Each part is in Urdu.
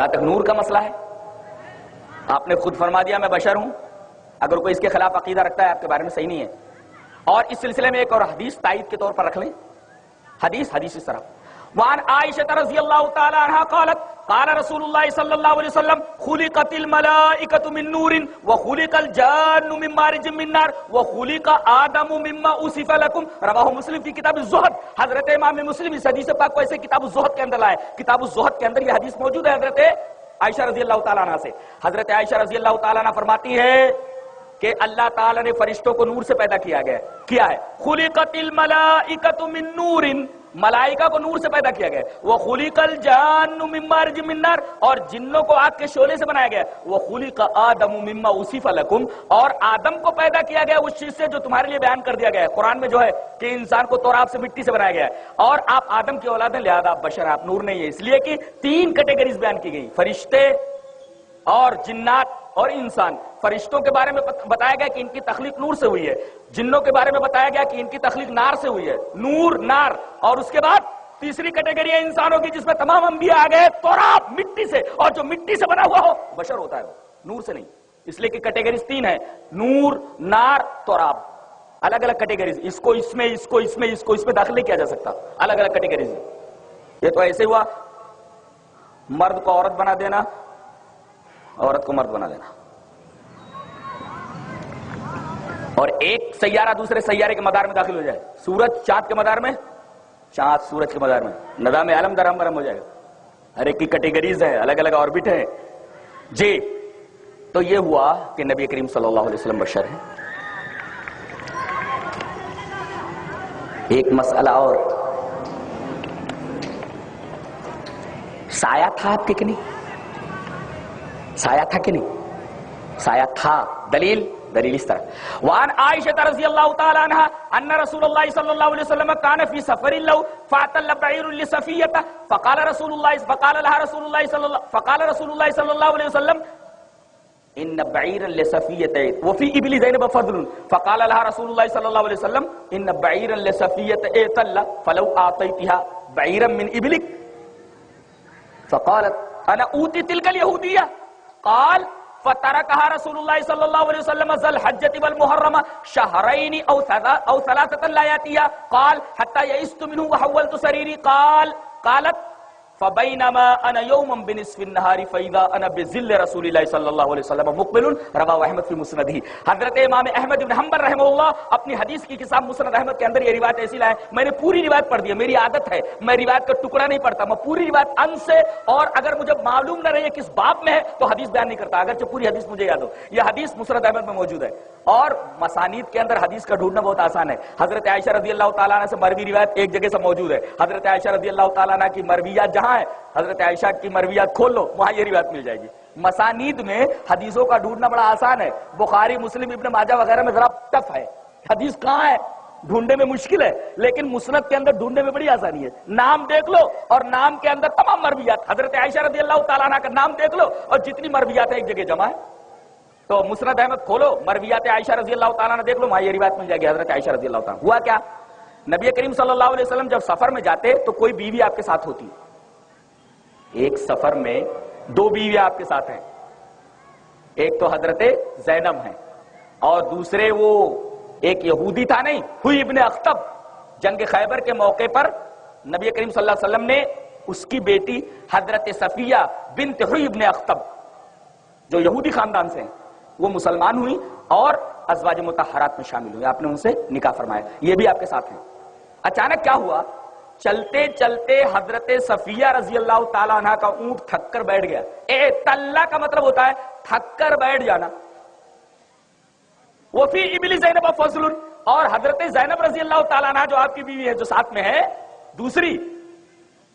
جہاں تک نور کا مسئلہ ہے، آپ نے خود فرما دیا میں بشر ہوں، اگر کوئی اس کے خلاف عقیدہ رکھتا ہے آپ کے بارے میں صحیح نہیں ہے. اور اس سلسلے میں ایک اور حدیث تائید کے طور پر رکھ لیں. حدیث اس طرح وعن عائشہ رضی اللہ تعالی عنہا قالت قال رسول اللہ صلی اللہ علیہ وسلم خلقت الملائکۃ من نور وخلق الجان من مارج من نار وخلق آدم مما اوصف لكم رواہ مسلم فی کتاب الزہد. حضرت امام مسلم اس حدیث پاک کو ایسے کتاب الزہد کے اندر لائے. کتاب الزہد کے اندر یہ حدیث موجود ہے حضرت عائشہ رضی اللہ تعالی عنہا سے. حضرت عائشہ رضی اللہ تعالی عنہ فرماتی ہے کہ اللہ تعالیٰ نے فرشتوں کو نور سے پیدا کیا ہے. خلقت الملائکۃ من نور، ملائکہ کو نور سے پیدا کیا گیا. وخلق الجان من مارج من نار، اور جنوں کو آگ کے شعلے سے بنایا گیا. وخلق آدم مما اوصف لكم، اور آدم کو پیدا کیا گیا اس چیز سے جو تمہارے لیے بیان کر دیا گیا ہے قرآن میں جو ہے کہ انسان کو تراب سے مٹی سے بنایا گیا ہے، اور آپ آدم کی اولاد ہیں لہذا آپ بشر، آپ نور نہیں ہے. اس لیے کہ 3 کیٹیگریز بیان کی گئی، فرشتے اور جنات اور انسان. فرشتوں کے بارے میں بتایا گیا کہ ان کی تخلیق نور سے ہوئی ہے، جنوں کے بارے میں بتایا گیا کہ ان کی تخلیق نار سے ہوئی ہے، نور نار. اور اس کے بعد تیسری کیٹیگری ہے انسانوں کی جس میں تمام انبیاء آ گئے تراب مٹی سے، اور جو مٹی سے بنا ہوا ہو بشر ہوتا ہے، وہ نور سے نہیں. اس لیے کہ کیٹیگریز 3 ہیں، نور، نار، تراب. الگ الگ کیٹیگریز، اس کو اس میں، اس کو اس میں، اس کو اس میں داخل نہیں کیا جا سکتا. الگ الگ کیٹیگریز. یہ تو ایسے ہوا مرد کو عورت بنا دینا، عورت کو مرد بنا دینا، اور ایک سیارہ دوسرے سیارے کے مدار میں داخل ہو جائے. سورج چاند کے مدار میں، چاند سورج کے مدار میں، نظام عالم درہم برہم ہو جائے گا. ہر ایک کی کیٹیگریز ہیں، الگ الگ آربٹ ہیں جی. تو یہ ہوا کہ نبی کریم صلی اللہ علیہ وسلم بشر ہیں. ایک مسئلہ اور، سایہ تھا آپ کے کہ نہیں؟ سایہ تھا کہ نہیں؟ سایہ تھا. دلیل اس طرح وعن عائشہ رضی اللہ تعالی عنہ ان رسول اللہ صلی اللہ علیہ وسلم كان في سفر له فاتل بعير لصفیہ فقال رسول لها رسول الله صلی اللہ علیہ وسلم ان بعيرا لصفیہ وفي ابل زینب فضل فقال لها رسول الله صلی اللہ علیہ وسلم ان بعيرا لصفیہ تل فلو اعطيتها بعيرا من ابلك فقالت انا اوتی تلك اليهودیہ قال فتركها رسول الله صلى الله عليه وسلم ذا الحجة والمحرم شهرين او ثلاثة لا ياتيها قال حتى يئست منه وحولت سريري قالت فبينما انا يوما بنصف النهار فاذا انا بظل رسول الله صلى الله عليه وسلم مقبل رواه احمد في مسنده. حضرت امام احمد بن حنبل رحمہ اللہ اپنی حدیث کی کتاب مسند احمد کے اندر یہ روایت ایسی لائے. میں نے پوری روایت پڑھ دی ہے، میری عادت ہے میں روایت کا ٹکڑا نہیں پڑھتا، میں پوری روایت ان سے، اور اگر مجھے معلوم نہ رہے کس باب میں ہے تو حدیث بیان نہیں کرتا اگرچہ پوری حدیث مجھے یاد ہو. یہ حدیث مسند احمد میں موجود ہے، اور مسانید کے اندر حدیث کا ڈھونڈنا بہت آسان ہے. حضرت عائشہ رضی اللہ تعالیٰ عنہ سے مروی روایت ایک جگہ سے موجود ہے. حضرت عائشہ رضی اللہ تعالیٰ عنہ کی مرویات جہاں ہے، حضرت عائشہ کی مرویات کھول لو وہاں یہ روایت مل جائے گی. مسانید میں حدیثوں کا ڈھونڈنا بڑا آسان ہے. بخاری، مسلم، ابن ماجہ وغیرہ میں ذرا ٹف ہے، حدیث کہاں ہے ڈھونڈنے میں مشکل ہے، لیکن مسند کے اندر ڈھونڈنے میں بڑی آسانی ہے. نام دیکھ لو اور نام کے اندر تمام مرویات، حضرت عائشہ رضی اللہ تعالیٰ عنہ کا نام دیکھ لو اور جتنی مرویات ہیں ایک جگہ جمع ہے. تو مسند احمد کھولو، مرویات عائشہ رضی اللہ تعالیٰ عنہ دیکھ لو، وہاں یہ روایت مل جائے گی حضرت عائشہ رضی اللہ تعالیٰ. ہوا کیا، نبی کریم صلی اللہ علیہ وسلم جب سفر میں جاتے تو کوئی بیوی آپ کے ساتھ ہوتی. ایک سفر میں 2 بیویاں آپ کے ساتھ ہیں، ایک تو حضرت زینب ہیں اور دوسرے وہ ایک یہودی تھا نہیں، ہوئی ابن اخطب. جنگ خیبر کے موقع پر نبی کریم صلی اللہ علیہ وسلم نے اس کی بیٹی حضرت صفیہ بنت ہوئی ابن اخطب جو یہودی خاندان سے ہیں وہ مسلمان ہوئی اور ازواج مطہرات میں شامل ہوئی، آپ نے ان سے نکاح فرمایا. یہ بھی آپ کے ساتھ ہیں. اچانک کیا ہوا، چلتے چلتے حضرت صفیہ رضی اللہ تعالیٰ عنہ کا اونٹ تھک کر بیٹھ گیا. تلّا کا مطلب ہوتا ہے تھک کر بیٹھ جانا. وفی ابل زینب فضل، اور حضرت زینب رضی اللہ تعالیٰ عنہ جو آپ کی بیوی ہے جو ساتھ میں ہے دوسری،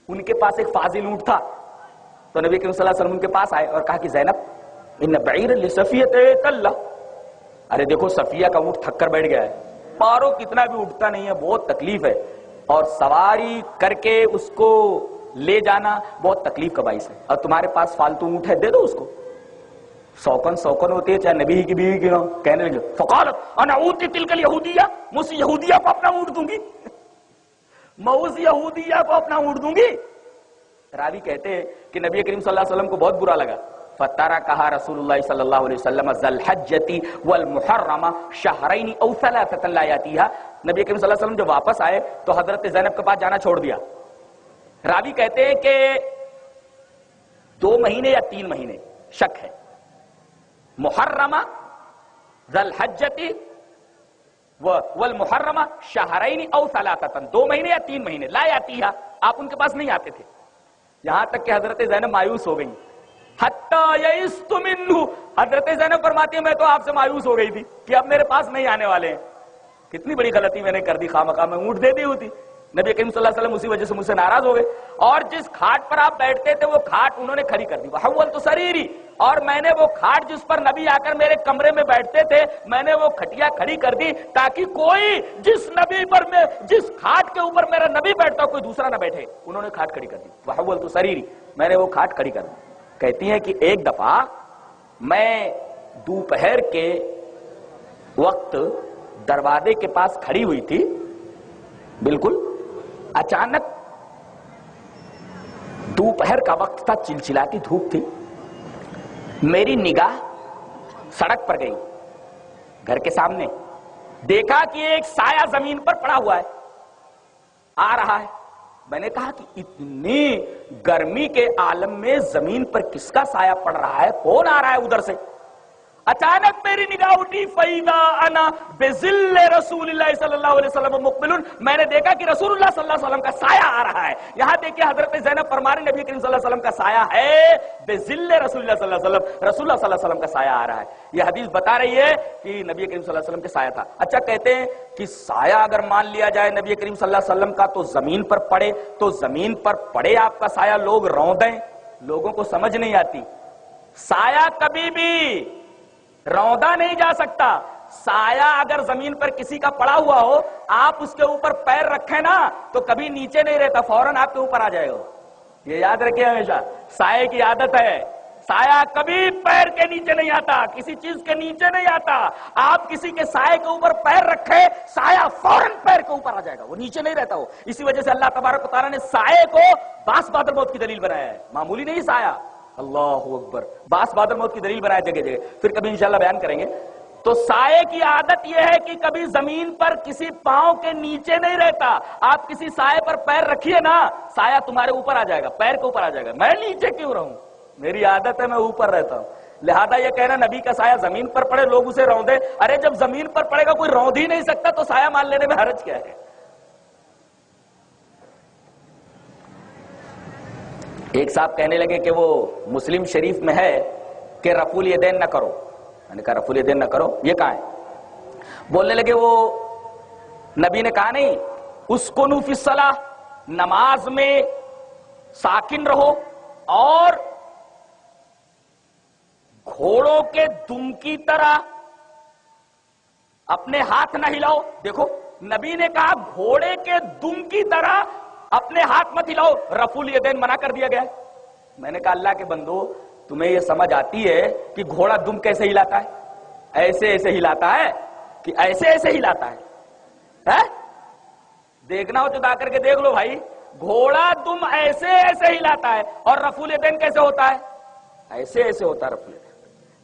ان کے پاس ایک فاضل اونٹ تھا. تو نبی کریم صلی اللہ علیہ وسلم ان کے پاس آئے اور کہا کہ زینب ان بعیر لصفیہ تلّا، ارے دیکھو صفیہ کا اونٹ تھک کر بیٹھ گیا ہے، پارو کتنا بھی اٹھتا نہیں ہے، بہت تکلیف ہے، اور سواری کر کے اس کو لے جانا بہت تکلیف کا باعث ہے، اور تمہارے پاس فالتو اونٹ ہے دے دو اس کو. سوکن ہوتی ہے چاہے نبی کی بیوی کی ہو. کہنے لگے فقالت انا اوتی تلک الیہودیہ، میں اس یہودیہ کو اپنا اونٹ دوں گی، میں اس یہودیہ کو اپنا اونٹ دوں گی. راوی کہتے ہیں کہ نبی کریم صلی اللہ علیہ وسلم کو بہت برا لگا. فَتَرَكَهَا رسول اللہ صلی اللہ علیہ وسلم ذَا الْحَجَّةِ وَالْمُحَرَّمَ شَهْرَيْنِ أَوْ ثَلَاثَةً لَا يَأْتِيهَا. نبی کریم صلی اللہ علیہ وسلم جب واپس آئے تو حضرت زینب کے پاس جانا چھوڑ دیا. راوی کہتے ہیں کہ 2 مہینے یا 3 مہینے شک ہے. محرمہ ذَا الْحَجَّةِ وَالْمُحَرَّمَ شَهْرَيْنِ أَوْ ثَلَاثَةً 2 مہینے یا 3 مہینے لا يَأْتِيهَا آپ ان کے پاس نہیں آتے تھے. یہاں تک کہ حضرت زینب مایوس ہو گئی. حَتَّى يَئِسْتُ مِنْهُ حضرت زینب فرماتی ہے میں تو آپ سے مایوس ہو گئی تھی کہ اب میرے پاس نہیں آنے والے ہیں. کتنی بڑی غلطی میں نے کر دی, خواہ میں اونٹ دے دی ہوتی. نبی کریم صلی اللہ علیہ وسلم اسی وجہ سے مجھ سے ناراض ہو گئے. اور جس کھاٹ پر آپ بیٹھتے تھے وہ کھاٹ انہوں نے کھڑی کر دی. وَحَوَّلْتُ سَرِيرِي اور میں نے وہ کھاٹ جس پر نبی آ کر میرے کمرے میں بیٹھتے تھے میں نے وہ کھٹیا کھڑی کر دی تاکہ کوئی جس کھاٹ کے اوپر میرا نبی بیٹھتا کوئی دوسرا نہ بیٹھے. انہوں نے کھاٹ کھڑی کر دی. وَحَوَّلْتُ سَرِيرِي میں نے وہ کھاٹ کھڑی کر دی. کہتی ہیں کہ ایک دفعہ میں دوپہر کے وقت دروازے کے پاس کھڑی ہوئی تھی, بالکل اچانک دوپہر کا وقت تھا, چلچلاتی دھوپ تھی, میری نگاہ سڑک پر گئی گھر کے سامنے. دیکھا کہ ایک سایہ زمین پر پڑا ہوا ہے, آ رہا ہے. میں نے کہا کہ اتنی گرمی کے عالم میں زمین پر کس کا سایہ پڑ رہا ہے, کون آ رہا ہے ادھر سے. اچانک میری نگاہ اٹھی فَإِذَا أَنَا بِظِلِّ رَسُولِ اللَّهِ صلی اللہ علیہ وسلم مُقْبِلٌ میں نے دیکھا کہ رسول اللہ صلی اللہ علیہ وسلم کا سایہ آ رہا ہے. یہاں دیکھیں حضرت زینب فرما رہی نبی کریم صلی اللہ علیہ وسلم کا سایہ ہے بِظِلِّ رسول اللہ صلی اللہ علیہ وسلم, رسول اللہ صلی اللہ علیہ وسلم کا سایہ آ رہا ہے. یہ حدیث بتا رہی ہے کہ نبی کریم صلی اللہ علیہ وسلم کا سایہ تھا. اچھا کہتے ہیں کہ سایہ اگر مان لیا جائے نبی کریم صلی اللہ علیہ وسلم کا تو زمین پر پڑے, تو زمین پر پڑے آپ کا سایہ لوگ روندیں, لوگوں کو سمجھ نہیں آتی. سایہ کبھی بھی روندا نہیں جا سکتا. سایہ اگر زمین پر کسی کا پڑا ہوا ہو آپ اس کے اوپر پیر رکھیں نا تو کبھی نیچے نہیں رہتا, فوراً آپ کے اوپر آ جائے گا. یہ یاد رکھیں ہمیشہ, سایہ کی عادت ہے, سایہ کبھی پیر کے نیچے نہیں آتا, کسی چیز کے نیچے نہیں آتا. آپ کسی کے سائے کے اوپر پیر رکھیں سایہ فوراً پیر کے اوپر آ جائے گا, وہ نیچے نہیں رہتا. وہ اسی وجہ سے اللہ تبارک و تعالیٰ نے سائے کو باس بادل موت کی دلیل بنایا ہے, معمولی نہیں سایہ. اللہ اکبر, باس بادل موت کی دلیل بنایا جگہ جگہ, پھر کبھی انشاءاللہ بیان کریں گے. تو سائے کی عادت یہ ہے کہ کبھی زمین پر کسی پاؤں کے نیچے نہیں رہتا. آپ کسی سائے پر پیر رکھیے نا سایہ تمہارے اوپر آ جائے گا, پیر کے اوپر آ جائے گا. میں نیچے کیوں رہوں, میری عادت ہے میں اوپر رہتا ہوں. لہذا یہ کہنا نبی کا سایہ زمین پر پڑے لوگ اسے روندے, ارے جب زمین پر پڑے گا کوئی روند ہی نہیں سکتا تو سایہ مان لینے میں حرج کیا ہے. ایک صاحب کہنے لگے کہ وہ مسلم شریف میں ہے کہ رفع الیدین نہ کرو. میں نے کہا رفع الیدین نہ کرو, یہ کہاں ہے؟ بولنے لگے وہ نبی نے کہا نہیں, اسکنوا فی الصلاۃ, نماز میں ساکن رہو اور گھوڑوں کے دم کی طرح اپنے ہاتھ نہ ہلاؤ. دیکھو نبی نے کہا گھوڑے کے دم کی طرح اپنے ہاتھ مت ہلاؤ, رفع الیدین منع کر دیا گیا. میں نے کہا اللہ کے بندو تمہیں یہ سمجھ آتی ہے کہ گھوڑا دم کیسے ہلاتا ہے؟ ایسے ایسے ہلاتا ہے کہ ایسے ایسے ہلاتا ہے؟ دیکھنا ہو تو جا کر کے دیکھ لو بھائی, گھوڑا دم ایسے ایسے ہلاتا ہے اور رفع الیدین کیسے ہوتا ہے؟ ایسے ایسے ہوتا ہے رفع الیدین.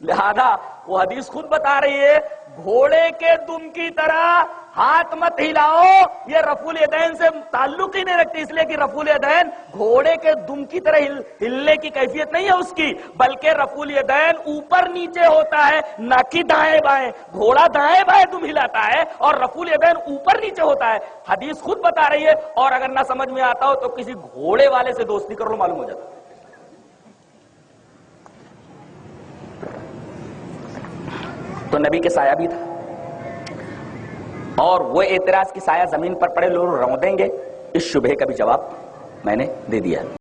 لہذا وہ حدیث خود بتا رہی ہے گھوڑے کے دم کی طرح ہاتھ مت ہلاؤ, یہ رفع الیدین سے تعلق ہی نہیں رکھتی, اس لیے کہ رفع الیدین گھوڑے کے دم کی طرح ہلنے کی کیفیت نہیں ہے اس کی, بلکہ رفع الیدین اوپر نیچے ہوتا ہے نہ کہ دائیں بائیں. گھوڑا دائیں بائیں دم ہلاتا ہے اور رفع الیدین اوپر نیچے ہوتا ہے. حدیث خود بتا رہی ہے, اور اگر نہ سمجھ میں آتا ہو تو کسی گھوڑے والے سے دوستی کر لو, معلوم ہو جاتا. تو نبی کے سایہ بھی تھا, اور وہ اعتراض کی سایہ زمین پر پڑے لوگ روندیں گے, اس شبہے کا بھی جواب میں نے دے دیا.